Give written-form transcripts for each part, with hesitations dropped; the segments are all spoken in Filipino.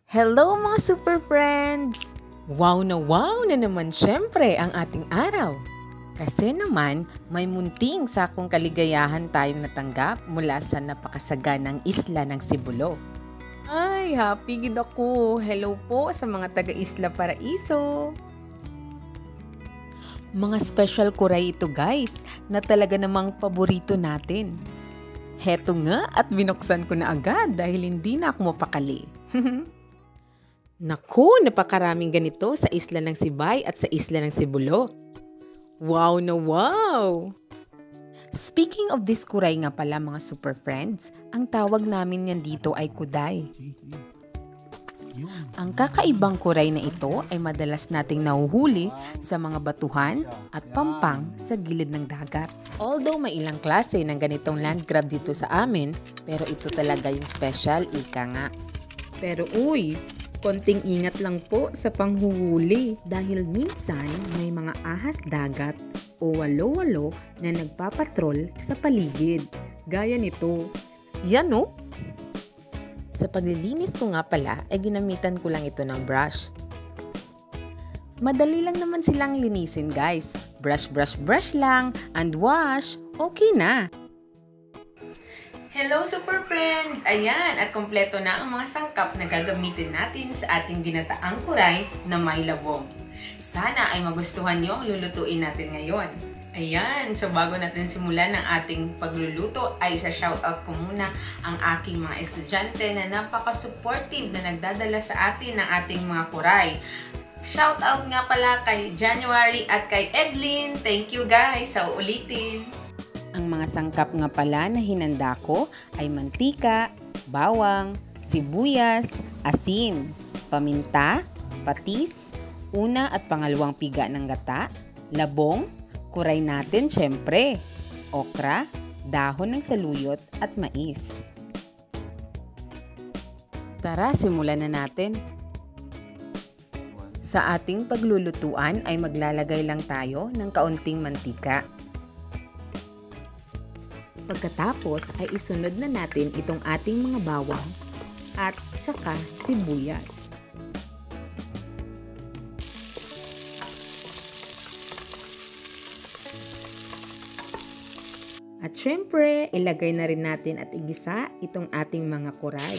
Hello mga super friends! Wow na naman syempre ang ating araw. Kasi naman may munting sakong kaligayahan tayong natanggap mula sa napakasaganang isla ng Sibulo. Ay, happy gid ako! Hello po sa mga taga-Isla Paraiso! Mga special kuray ito guys, na talaga namang paborito natin. Heto nga at binuksan ko na agad dahil hindi na ako mapakali. Naku, napakaraming ganito sa isla ng Sibay at sa isla ng Sibulo. Wow na wow! Speaking of this kuray nga pala mga super friends, ang tawag namin yan dito ay kuday. Ang kakaibang kuray na ito ay madalas nating nahuhuli sa mga batuhan at pampang sa gilid ng dagat. Although may ilang klase ng ganitong land crab dito sa amin, pero ito talaga yung special, ika nga. Pero uy, konting ingat lang po sa panghuhuli dahil minsan may mga ahas dagat o walo-walo na nagpapatrol sa paligid. Gaya nito. Yan no? Sa paglilinis ko nga pala ay ginamitan ko lang ito ng brush. Madali lang naman silang linisin guys. Brush lang and wash. Okay na. Hello super friends! Ayan, at kompleto na ang mga sangkap na gagamitin natin sa ating ginataang kuray na may labong. Sana ay magustuhan nyo ang lulutuin natin ngayon. Ayan, so bago natin simulan ng ating pagluluto ay sa shoutout ko muna ang aking mga estudyante na napaka-supportive na nagdadala sa atin ng ating mga kuray. Shoutout nga pala kay January at kay Edlin. Thank you guys sa ulitin. Ang mga sangkap nga pala na hinanda ko ay mantika, bawang, sibuyas, asin, paminta, patis, una at pangalawang piga ng gata, labong, kuray natin syempre, okra, dahon ng saluyot at mais. Tara, simulan na natin. Sa ating paglulutuan ay maglalagay lang tayo ng kaunting mantika. Pagkatapos ay isunod na natin itong ating mga bawang at saka sibuyas. At syempre, ilagay na rin natin at igisa itong ating mga kuray.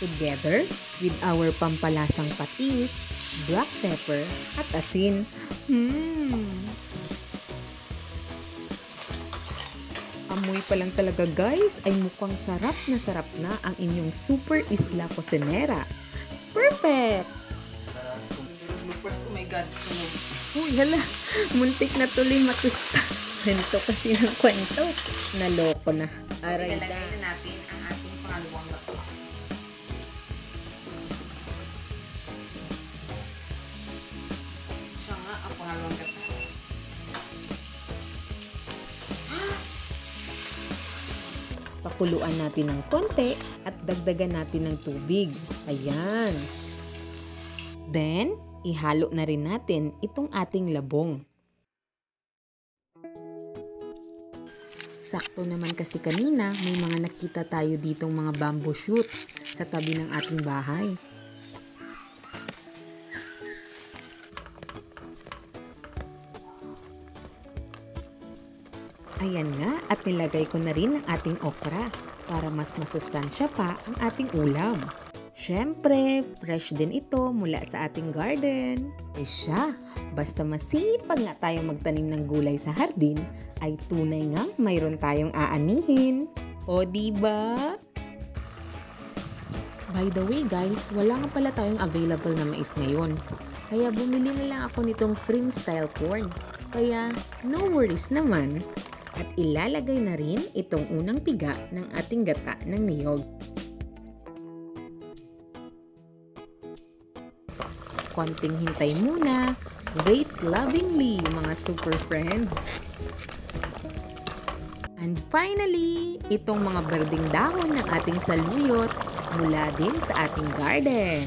Together with our pampalasang patis, black pepper at asin. Amoy pa lang talaga guys ay mukhang sarap na ang inyong super isla cocinera. Perfect! Oh my God. Uy, hala. Muntik na tuloy matusta. Kwento kasi ng kwento. Naloko na. Aray da. Ilalagay na natin ang ating pangalawang gato. Siya nga ang pangalawang gato. Pakuluan natin ng konti at dagdagan natin ng tubig. Ayan. Then, ihalo na rin natin itong ating labong. Sakto naman kasi kanina may mga nakita tayo ditong mga bamboo shoots sa tabi ng ating bahay. Ayan nga at nilagay ko na rin ang ating okra para mas masustansya pa ang ating ulam. Siyempre, fresh din ito mula sa ating garden. Eh siya, basta masipag nga tayong magtanim ng gulay sa hardin, ay tunay nga mayroon tayong aanihin. O diba? By the way guys, wala nga pala tayong available na mais ngayon. Kaya bumili na lang ako nitong cream style corn. Kaya no worries naman. At ilalagay na rin itong unang piga ng ating gata ng niyog. Konting hintay muna. Wait lovingly, mga super friends. And finally, itong mga berdeng dahon ng ating saluyot mula din sa ating garden.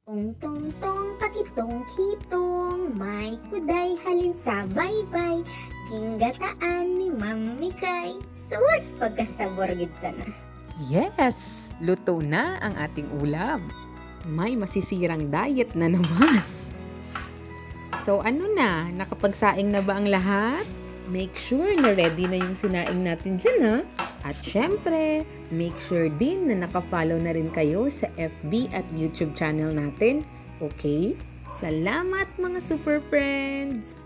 Tong tong tong pakitong kitong may day halin sa baybay, ginggataan ni Mami Kay. Sus, pagkasabor gid ta na. Yes! Luto na ang ating ulam. May masisirang diet na naman. So ano na? Nakapagsaing na ba ang lahat? Make sure na ready na yung sinaing natin dyan ha. At syempre, make sure din na nakafollow na rin kayo sa FB at YouTube channel natin. Okay? Salamat mga super friends!